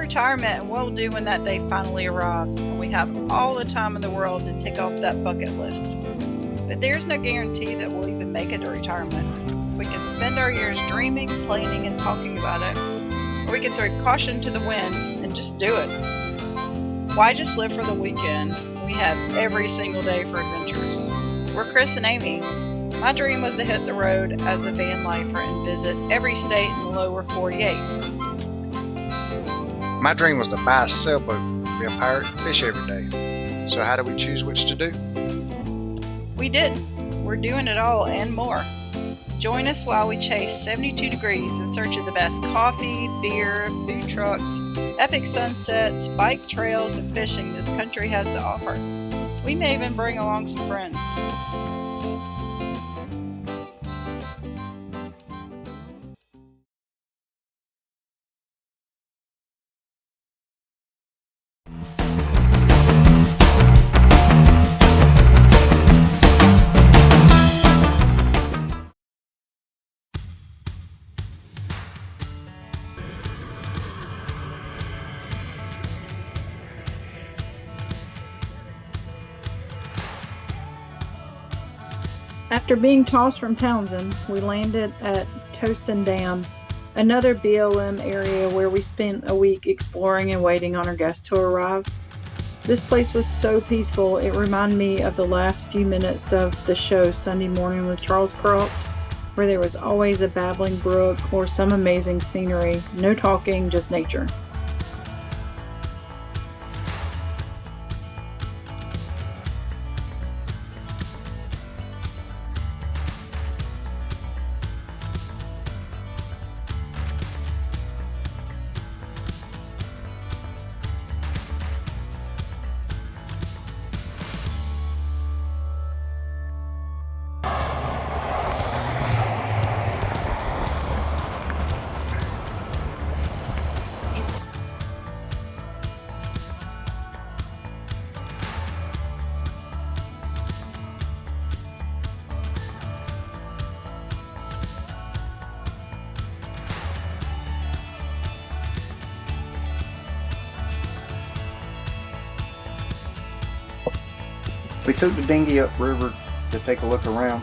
retirement and what we'll do when that day finally arrives and we have all the time in the world to tick off that bucket list. But there's no guarantee that we'll even make it to retirement. We can spend our years dreaming, planning, and talking about it, or we can throw caution to the wind and just do it. Why just live for the weekend? We have every single day for adventures. We're Chris and Amy. My dream was to hit the road as a van lifer and visit every state in the lower 48. My dream was to buy a sailboat, be a pirate, and fish every day. So how do we choose which to do? We didn't. We're doing it all and more. Join us while we chase 72 degrees in search of the best coffee, beer, food trucks, epic sunsets, bike trails, and fishing this country has to offer. We may even bring along some friends. After being tossed from Towson, we landed at Towson Dam, another BLM area where we spent a week exploring and waiting on our guests to arrive. This place was so peaceful, it reminded me of the last few minutes of the show Sunday Morning with Charles Kuralt, where there was always a babbling brook or some amazing scenery, no talking, just nature. We took the dinghy upriver to take a look around,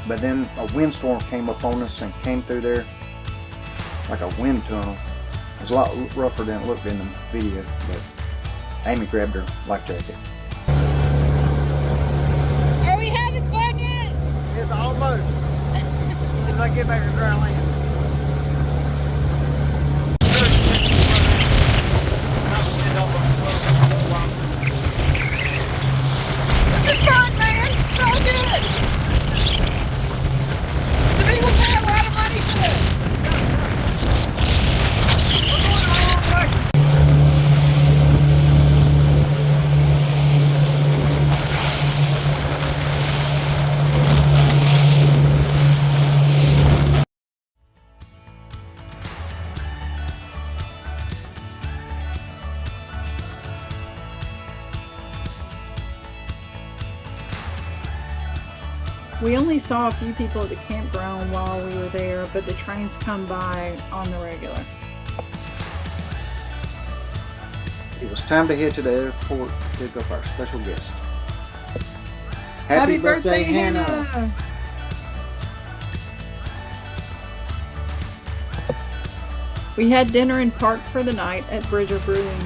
but then a windstorm came up on us and came through there like a wind tunnel. It was a lot rougher than it looked in the video, but Amy grabbed her life jacket. Are we having fun yet? It's almost. As I get back to dry land. This is fun, man. It's all good. Some people pay a lot of money for this. We're going the wrong way. We only saw a few people at the campground while we were there, but the trains come by on the regular. It was time to head to the airport to pick up our special guest. Happy birthday, Hannah! We had dinner and parked for the night at Bridger Brewing.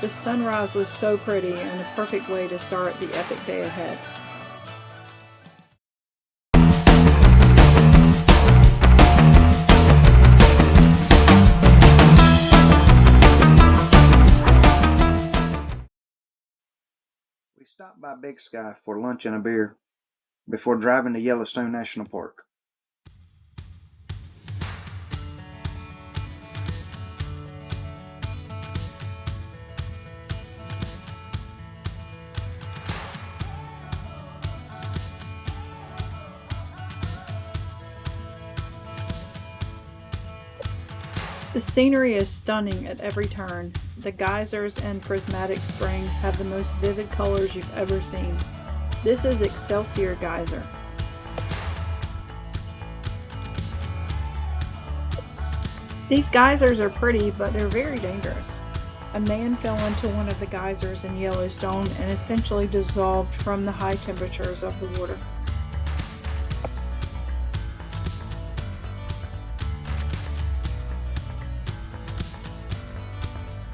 The sunrise was so pretty and a perfect way to start the epic day ahead. We stopped by Big Sky for lunch and a beer before driving to Yellowstone National Park. The scenery is stunning at every turn. The geysers and prismatic springs have the most vivid colors you've ever seen. This is Excelsior Geyser. These geysers are pretty, but they're very dangerous. A man fell into one of the geysers in Yellowstone and essentially dissolved from the high temperatures of the water.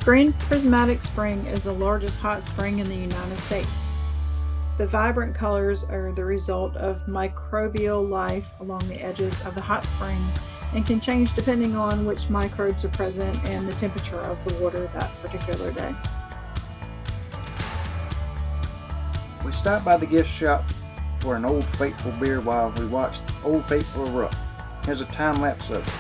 Grand Prismatic Spring is the largest hot spring in the United States. The vibrant colors are the result of microbial life along the edges of the hot spring and can change depending on which microbes are present and the temperature of the water that particular day. We stopped by the gift shop for an Old Faithful beer while we watched Old Faithful erupt. Here's a time lapse of it.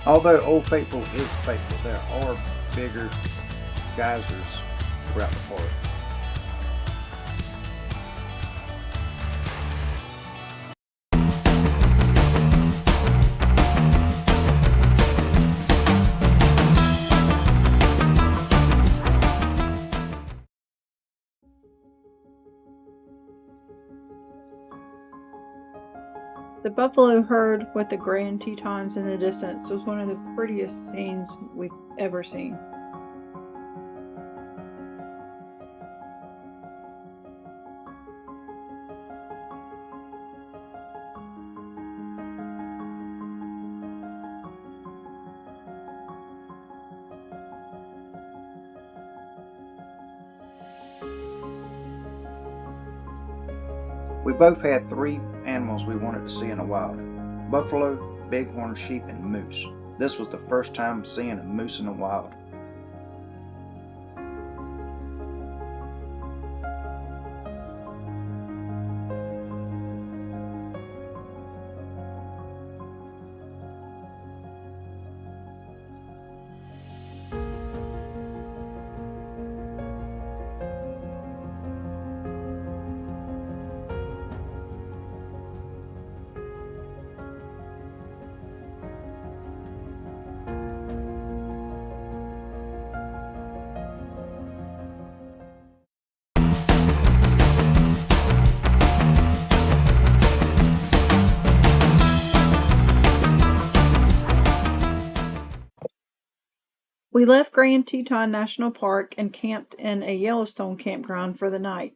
Although Old Faithful is faithful, there are bigger geysers throughout the park. The buffalo herd with the grand Tetons in the distance was one of the prettiest scenes we've ever seen. We both had 3 animals we wanted to see in the wild: buffalo, bighorn sheep, and moose. This was the first time seeing a moose in the wild. We left Grand Teton National Park and camped in a Yellowstone campground for the night.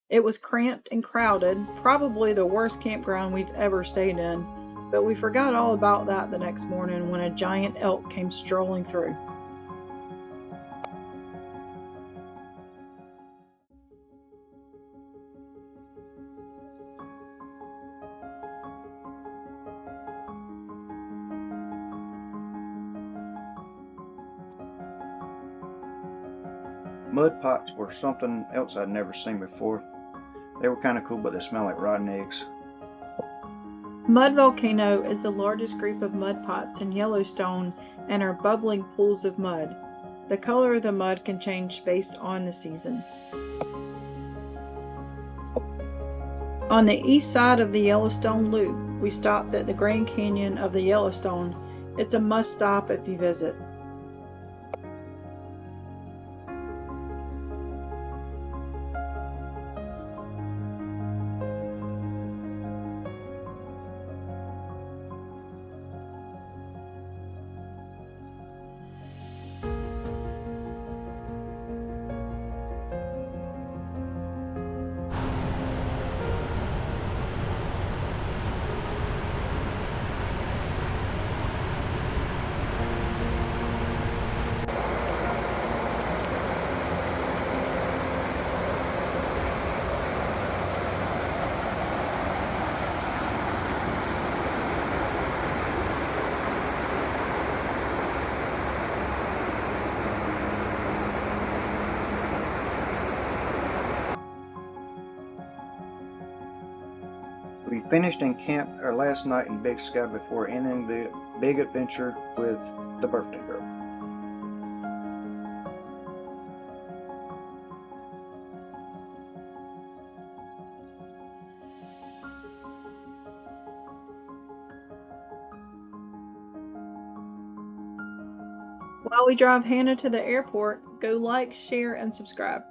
It was cramped and crowded, probably the worst campground we've ever stayed in, but we forgot all about that the next morning when a giant elk came strolling through. Mud pots were something else I'd never seen before. They were kind of cool, but they smell like rotten eggs. Mud Volcano is the largest group of mud pots in Yellowstone and are bubbling pools of mud. The color of the mud can change based on the season. On the east side of the Yellowstone Loop, we stopped at the Grand Canyon of the Yellowstone. It's a must stop if you visit. We finished and camped our last night in Big Sky before ending the big adventure with the birthday girl. While we drive Hannah to the airport, go like, share, and subscribe.